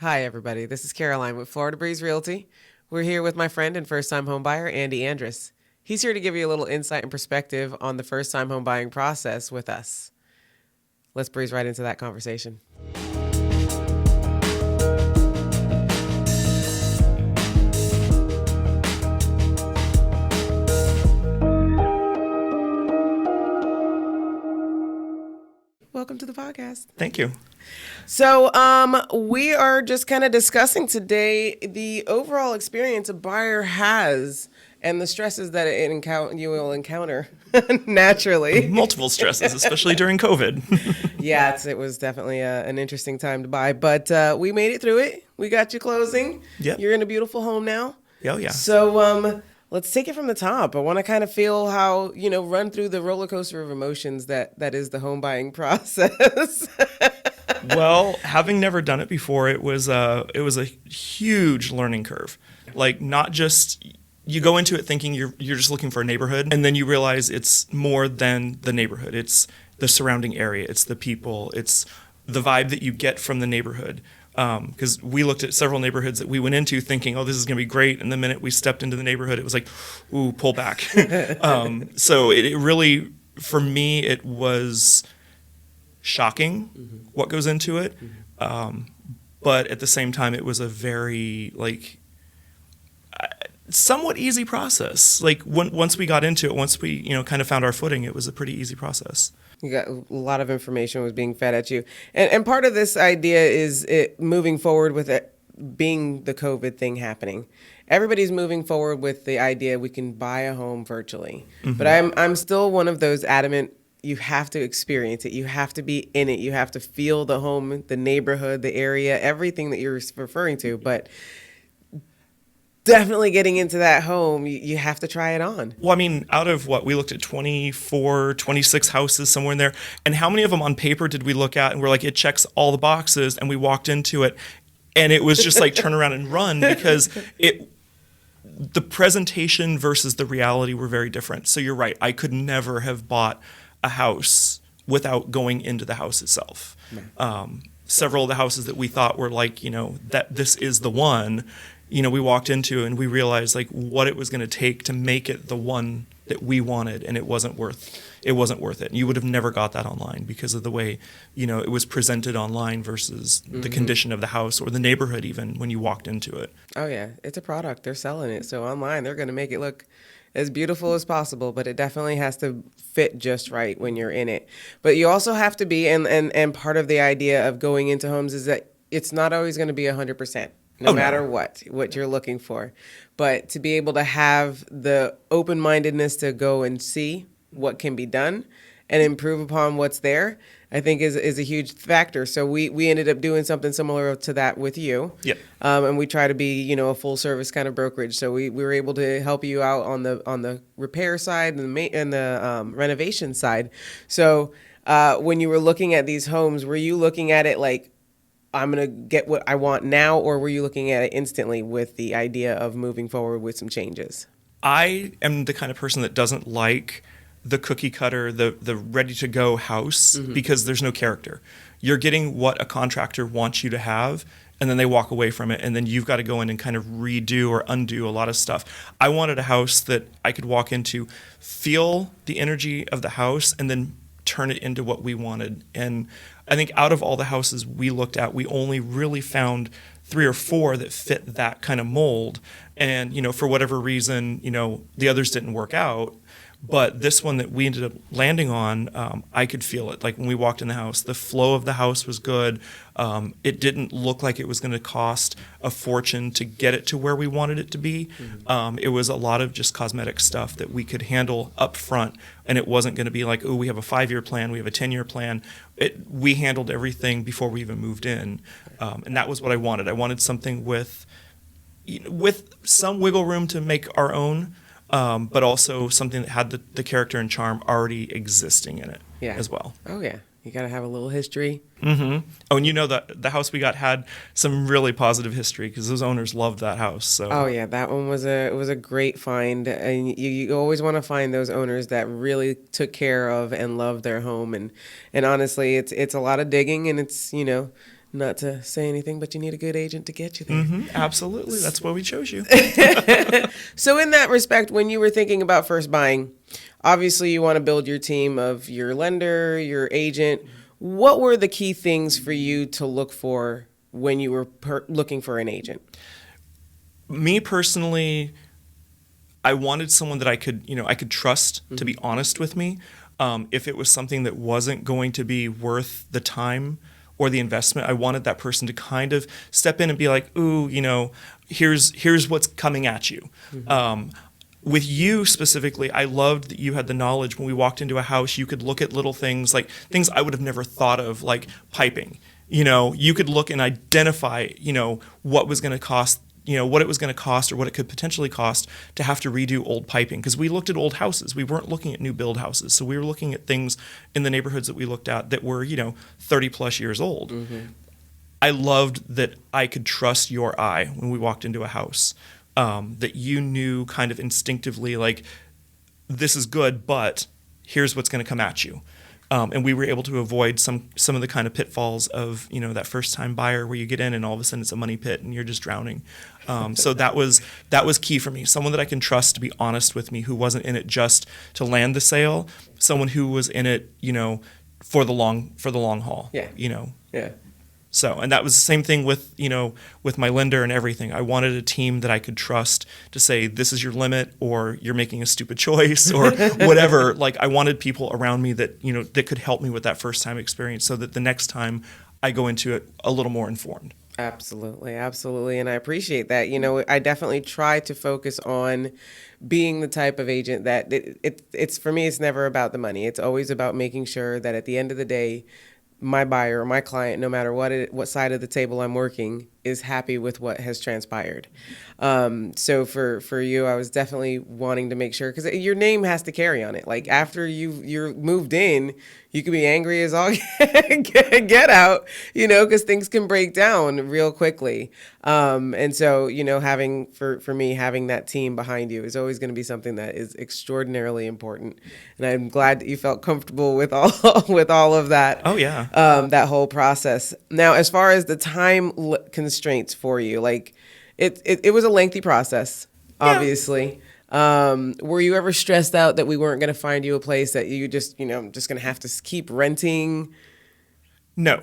Hi, everybody. This is Caroline with Florida Breeze Realty. We're here with my friend and first-time homebuyer, Andy Andrus. He's here to give you a little insight and perspective on the first-time home buying process with us. Let's breeze right into that conversation. Welcome to the podcast. Thank you. So, we are just kind of discussing today the overall experience a buyer has and the stresses that you will encounter naturally. Multiple stresses, especially during COVID. Yeah, it was definitely an interesting time to buy, but we made it through it. We got you closing. Yep. You're in a beautiful home now. Oh, yeah. So, let's take it from the top. I want to kind of feel how, run through the roller coaster of emotions that is the home buying process. Well, having never done it before, it was a huge learning curve. Like, not just you go into it thinking you're just looking for a neighborhood, and then you realize it's more than the neighborhood. It's the surrounding area. It's the people. It's the vibe that you get from the neighborhood. Because we looked at several neighborhoods that we went into thinking, oh, this is going to be great. And the minute we stepped into the neighborhood, it was like, ooh, pull back. So it really, for me, it was shocking what goes into it. But at the same time, it was a very, somewhat easy process. Like, once we got into it, once we, kind of found our footing, it was a pretty easy process. You got a lot of information was being fed at you. And part of this idea is it moving forward with it being the COVID thing happening. Everybody's moving forward with the idea we can buy a home virtually. But I'm still one of those adamant, you have to experience it. You have to be in it. You have to feel the home, the neighborhood, the area, everything that you're referring to. But definitely getting into that home, you have to try it on. Well, I mean, out of what, we looked at 24, 26 houses, somewhere in there. And how many of them on paper did we look at and we're like, it checks all the boxes, and we walked into it and it was just like turn around and run, because the presentation versus the reality were very different. So you're right. I could never have bought a house without going into the house itself. Several of the houses that we thought were like, that this is the one, we walked into and we realized like what it was going to take to make it the one that we wanted, and it wasn't worth it. And you would have never got that online because of the way, it was presented online versus the condition of the house or the neighborhood even when you walked into it. Oh yeah, it's a product. They're selling it. So online, they're going to make it look as beautiful as possible, but it definitely has to fit just right when you're in it. But you also have to be, and part of the idea of going into homes is that it's not always going to be 100%. No matter what you're looking for. But to be able to have the open-mindedness to go and see what can be done and improve upon what's there, I think is a huge factor. So we ended up doing something similar to that with you. Yep. And we try to be, a full-service kind of brokerage. So we were able to help you out on the repair side and the renovation side. So when you were looking at these homes, were you looking at it like, I'm going to get what I want now, or were you looking at it instantly with the idea of moving forward with some changes? I am the kind of person that doesn't like the cookie cutter, the ready to go house, because there's no character. You're getting what a contractor wants you to have, and then they walk away from it, and then you've got to go in and kind of redo or undo a lot of stuff. I wanted a house that I could walk into, feel the energy of the house, and then turn it into what we wanted. And I think out of all the houses we looked at, we only really found 3 or 4 that fit that kind of mold. And, for whatever reason, the others didn't work out. But this one that we ended up landing on, I could feel it. Like when we walked in the house, the flow of the house was good. It didn't look like it was going to cost a fortune to get it to where we wanted it to be. It was a lot of just cosmetic stuff that we could handle up front. And it wasn't going to be like, oh, we have a 5-year plan, we have a 10-year plan. We handled everything before we even moved in. And that was what I wanted. I wanted something with some wiggle room to make our own. But also something that had the character and charm already existing in it as well. Oh, yeah. You got to have a little history. Oh, and the house we got had some really positive history because those owners loved that house. So. Oh, yeah. That one was a great find. And you always want to find those owners that really took care of and loved their home. And honestly, it's a lot of digging, and it's, Not to say anything, but you need a good agent to get you there. Absolutely. That's why we chose you. So in that respect, when you were thinking about first buying, obviously you want to build your team of your lender, your agent. What were the key things for you to look for when you were looking for an agent? Me personally, I wanted someone that I could trust to be honest with me. If it was something that wasn't going to be worth the time or the investment, I wanted that person to kind of step in and be like, ooh, here's what's coming at you. With you specifically, I loved that you had the knowledge when we walked into a house, you could look at little things, like things I would have never thought of, like piping. You could look and identify, what was going to cost, what it was going to cost or what it could potentially cost to have to redo old piping. Because we looked at old houses. We weren't looking at new build houses. So we were looking at things in the neighborhoods that we looked at that were, 30 plus years old. I loved that I could trust your eye when we walked into a house, that you knew kind of instinctively, like, this is good, but here's what's going to come at you. And we were able to avoid some of the kind of pitfalls of, that first time buyer where you get in and all of a sudden it's a money pit and you're just drowning. So that was key for me. Someone that I can trust to be honest with me, who wasn't in it just to land the sale. Someone who was in it, for the long haul. Yeah. Yeah. So, and that was the same thing with, with my lender and everything. I wanted a team that I could trust to say, this is your limit, or you're making a stupid choice, or whatever. Like, I wanted people around me that, that could help me with that first time experience so that the next time I go into it a little more informed. Absolutely. Absolutely. And I appreciate that. I definitely try to focus on being the type of agent that it's for me, it's never about the money. It's always about making sure that at the end of the day, my buyer or my client, no matter what side of the table I'm working, is happy with what has transpired. So for you, I was definitely wanting to make sure, because your name has to carry on it. Like, after you're moved in, you can be angry as all get out, because things can break down real quickly. And so, having for me, having that team behind you is always going to be something that is extraordinarily important. And I'm glad that you felt comfortable with all of that. Oh yeah. That whole process. Now, as far as the time constraints for you, like it was a lengthy process, obviously. Were you ever stressed out that we weren't going to find you a place that you just going to have to keep renting? No.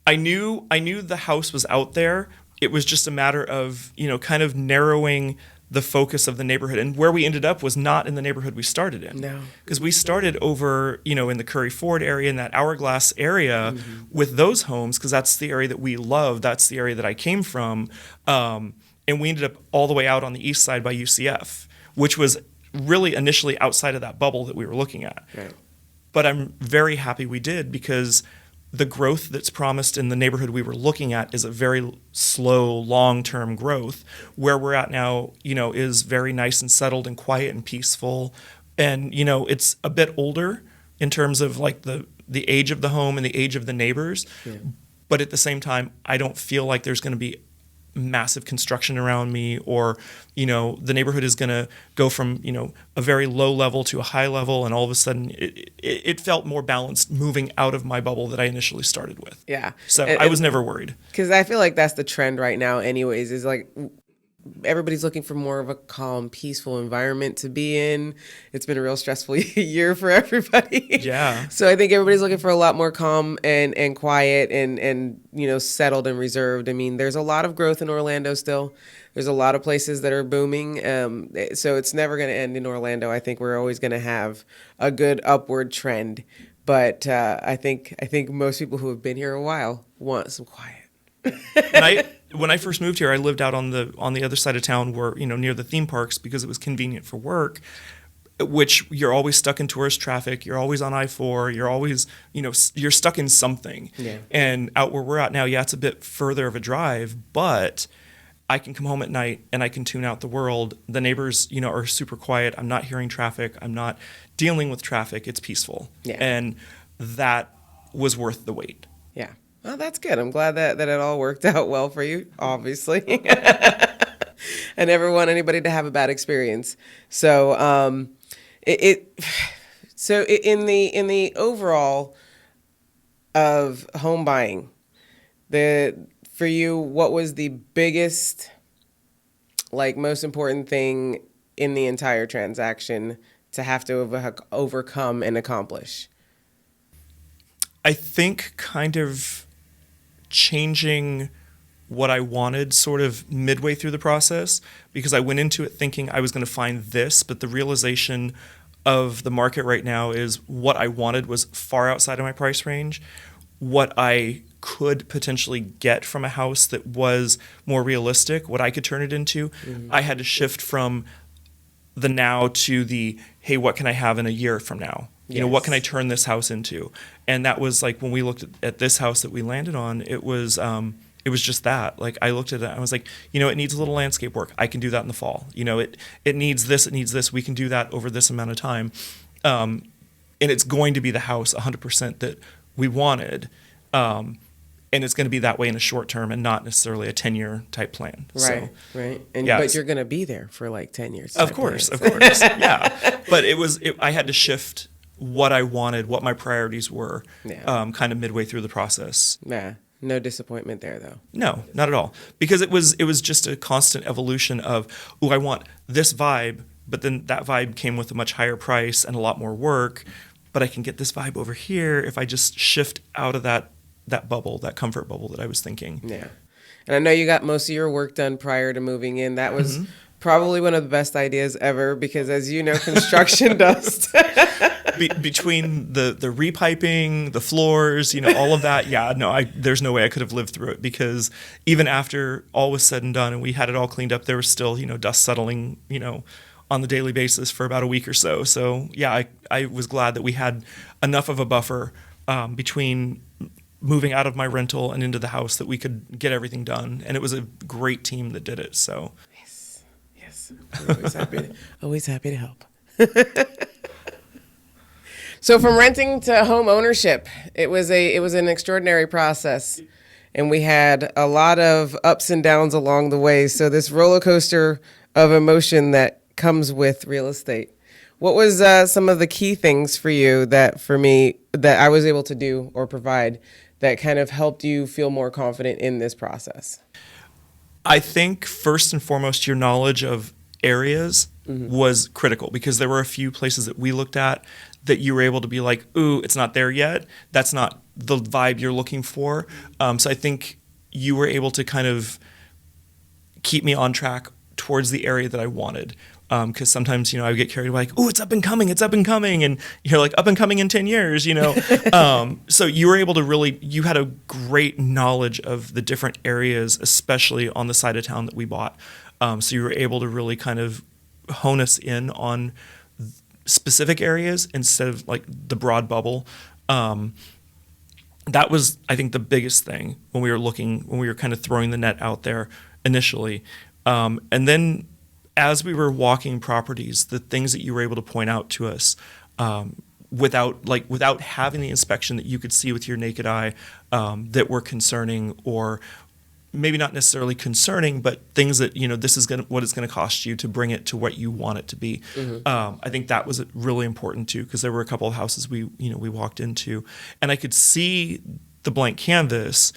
I knew the house was out there. It was just a matter of, kind of narrowing the focus of the neighborhood. And where we ended up was not in the neighborhood we started in. No. Because we started over, in the Curry Ford area, in that Hourglass area with those homes, because that's the area that we love. That's the area that I came from. And we ended up all the way out on the east side by UCF, which was really initially outside of that bubble that we were looking at. Right. But I'm very happy we did, because the growth that's promised in the neighborhood we were looking at is a very slow, long-term growth. Where we're at now, is very nice and settled and quiet and peaceful. And, it's a bit older in terms of like the age of the home and the age of the neighbors. Yeah. But at the same time, I don't feel like there's going to be massive construction around me, or the neighborhood is going to go from a very low level to a high level, and all of a sudden it felt more balanced moving out of my bubble that I initially started with. Yeah. So I was never worried, because I feel like that's the trend right now anyways, is like everybody's looking for more of a calm, peaceful environment to be in. It's been a real stressful year for everybody. Yeah. So I think everybody's looking for a lot more calm and quiet and settled and reserved. I mean, there's a lot of growth in Orlando still. There's a lot of places that are booming. So it's never going to end in Orlando. I think we're always going to have a good upward trend. But I think most people who have been here a while want some quiet. When I first moved here, I lived out on the other side of town, where near the theme parks, because it was convenient for work. Which you're always stuck in tourist traffic. You're always on I-4. You're always you're stuck in something. Yeah. And out where we're at now, yeah, it's a bit further of a drive, but I can come home at night and I can tune out the world. The neighbors are super quiet. I'm not hearing traffic. I'm not dealing with traffic. It's peaceful. Yeah. And that was worth the wait. Yeah. Well, that's good. I'm glad that it all worked out well for you, obviously. I never want anybody to have a bad experience. So, in the overall of home buying, The For you, what was the biggest, like most important thing in the entire transaction to have to overcome and accomplish? I think kind of changing what I wanted sort of midway through the process, because I went into it thinking I was going to find this, but the realization of the market right now is what I wanted was far outside of my price range. What I could potentially get from a house that was more realistic, what I could turn it into, I had to shift from the now to the, hey, what can I have in a year from now? You know, what can I Yes. turn this house into? And that was like when we looked at this house that we landed on, it was just that. Like I looked at it, I was like, you know, it needs a little landscape work. I can do that in the fall. You know, it needs this, it needs this. We can do that over this amount of time. And it's going to be the house 100% that we wanted. And it's going to be that way in a short term and not necessarily a 10-year type plan. Right, So, right. And yeah, but you're going to be there for like 10 years. of type course, plans. of course. Yeah. But I had to shift what I wanted, what my priorities were, Yeah. kind of midway through the process. Yeah. No disappointment there, though. No, not at all. Because it was just a constant evolution of, oh, I want this vibe, but then that vibe came with a much higher price and a lot more work. But I can get this vibe over here if I just shift out of that bubble, that comfort bubble that I was thinking. Yeah. And I know you got most of your work done prior to moving in. That was probably one of the best ideas ever because, as you know, construction dust. Between the repiping, the floors, you know, all of that, yeah, no, there's no way I could have lived through it because even after all was said and done and we had it all cleaned up, there was still, you know, dust settling, you know, on the daily basis for about a week or so. So, yeah, I was glad that we had enough of a buffer between moving out of my rental and into the house that we could get everything done. And it was a great team that did it. So, Yes. Yes. We're always happy to help. So from renting to home ownership, it was an extraordinary process, and we had a lot of ups and downs along the way. So this roller coaster of emotion that comes with real estate. What was some of the key things for you that for me that I was able to do or provide that kind of helped you feel more confident in this process? I think first and foremost, your knowledge of areas was critical because there were a few places that we looked at that you were able to be like, ooh, it's not there yet. That's not the vibe you're looking for. So I think you were able to kind of keep me on track towards the area that I wanted. Because sometimes, you know, I would get carried away like, ooh, it's up and coming. And you're like, up and coming in 10 years, you know. So you were able to you had a great knowledge of the different areas, especially on the side of town that we bought. So you were able to really kind of hone us in on specific areas instead of like the broad bubble. That was, I think, the biggest thing when we were kind of throwing the net out there initially. And then as we were walking properties, the things that you were able to point out to us without having the inspection that you could see with your naked eye that were concerning, or maybe not necessarily concerning, but things that, you know, this is what it's going to cost you to bring it to what you want it to be. I think that was really important too, because there were a couple of houses we walked into, and I could see the blank canvas.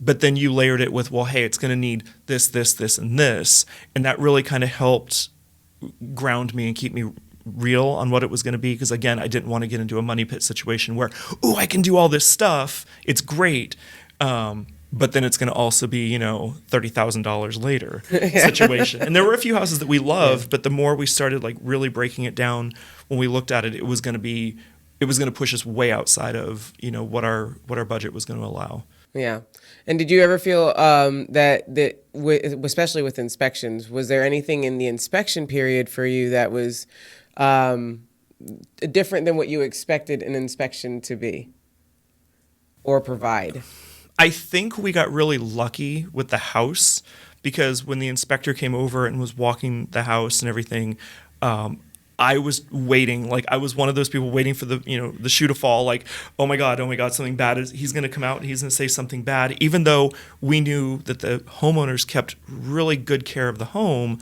But then you layered it with, well, hey, it's going to need this, this, this, and this. And that really kind of helped ground me and keep me real on what it was going to be. Because, again, I didn't want to get into a money pit situation where, oh, I can do all this stuff. It's great. But then it's going to also be, you know, $30,000 later situation. And there were a few houses that we loved, but the more we started, like, really breaking it down, when we looked at it, it was going to push us way outside of, you know, what our budget was going to allow. Yeah. And did you ever feel especially with inspections, was there anything in the inspection period for you that was different than what you expected an inspection to be or provide? I think we got really lucky with the house because when the inspector came over and was walking the house and everything, I was waiting. Like, I was one of those people waiting for the shoe to fall. Like, oh my God, something bad he's going to come out and he's going to say something bad. Even though we knew that the homeowners kept really good care of the home,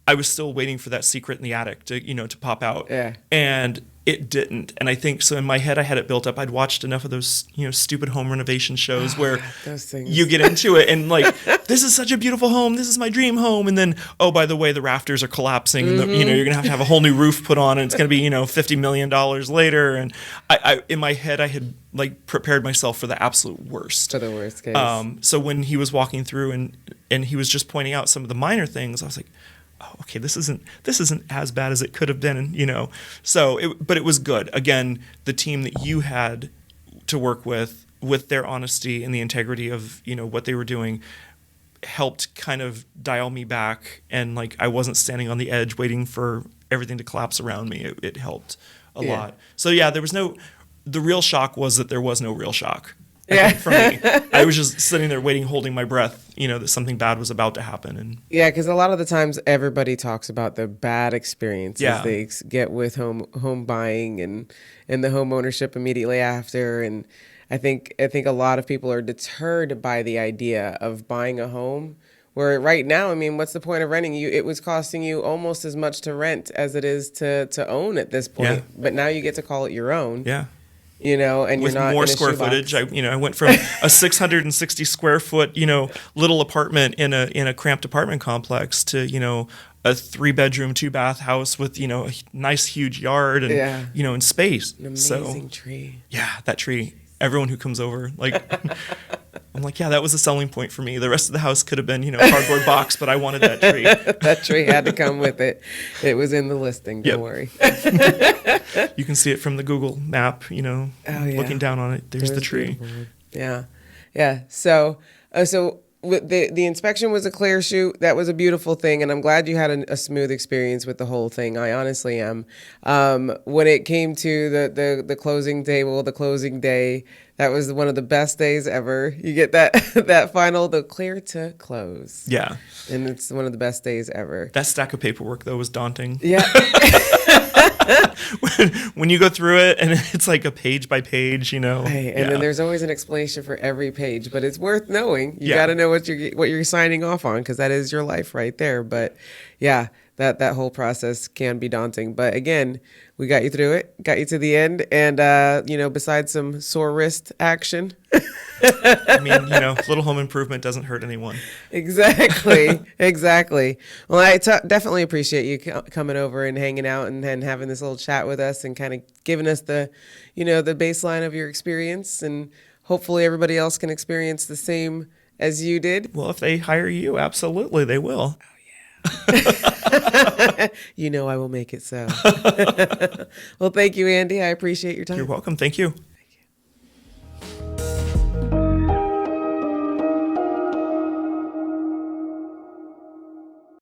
I was still waiting for that secret in the attic to, to pop out. Yeah. And it didn't. And I think so in my head, I had it built up. I'd watched enough of those, stupid home renovation shows where those things. you get into it and like, this is such a beautiful home. This is my dream home. And then, oh, by the way, the rafters are collapsing and you're going to have a whole new roof put on and it's going to be, $50 million later. And I in my head, I had like prepared myself for the absolute worst. For the worst case. So when he was walking through and he was just pointing out some of the minor things, I was like, oh, okay, this isn't as bad as it could have been, but it was good. Again, the team that you had to work with their honesty and the integrity of, what they were doing helped kind of dial me back. And like, I wasn't standing on the edge waiting for everything to collapse around me. It helped a lot. So yeah, the real shock was that there was no real shock. I think for me, I was just sitting there waiting, holding my breath, that something bad was about to happen. And yeah, because a lot of the times everybody talks about the bad experiences they get with home buying and the home ownership immediately after. And I think a lot of people are deterred by the idea of buying a home. Where right now, I mean, what's the point of renting? It was costing you almost as much to rent as it is to own at this point. Yeah. But now you get to call it your own. Yeah. And with you're not more in a square shoebox. footage. I went from a 660 square foot, little apartment in a cramped apartment complex to, a 3-bedroom, 2-bath house with, a nice huge yard and, and space. An amazing tree. Yeah, that tree. Everyone who comes over, like, I'm like, yeah, that was a selling point for me. The rest of the house could have been, cardboard box, but I wanted that tree. That tree had to come with it. It was in the listing. Don't worry. You can see it from the Google map, looking down on it. There's the tree. Yeah. Yeah. So the inspection was a clear shoot. That was a beautiful thing. And I'm glad you had a smooth experience with the whole thing. I honestly am. When it came to the closing table, the closing day, that was one of the best days ever. You get that final, the clear to close. Yeah. And it's one of the best days ever. That stack of paperwork, though, was daunting. Yeah. when you go through it and it's like a page by page, Right. And then there's always an explanation for every page, but it's worth knowing. You got to know what you're signing off on because that is your life right there. But yeah, that whole process can be daunting. But again, we got you through it, got you to the end, and besides some sore wrist action. I mean, little home improvement doesn't hurt anyone. Exactly. Well, I definitely appreciate you coming over and hanging out and having this little chat with us and kind of giving us the baseline of your experience. And hopefully everybody else can experience the same as you did. Well, if they hire you, absolutely, they will. I will make it so. Well, thank you, Andy. I appreciate your time. You're welcome. Thank you.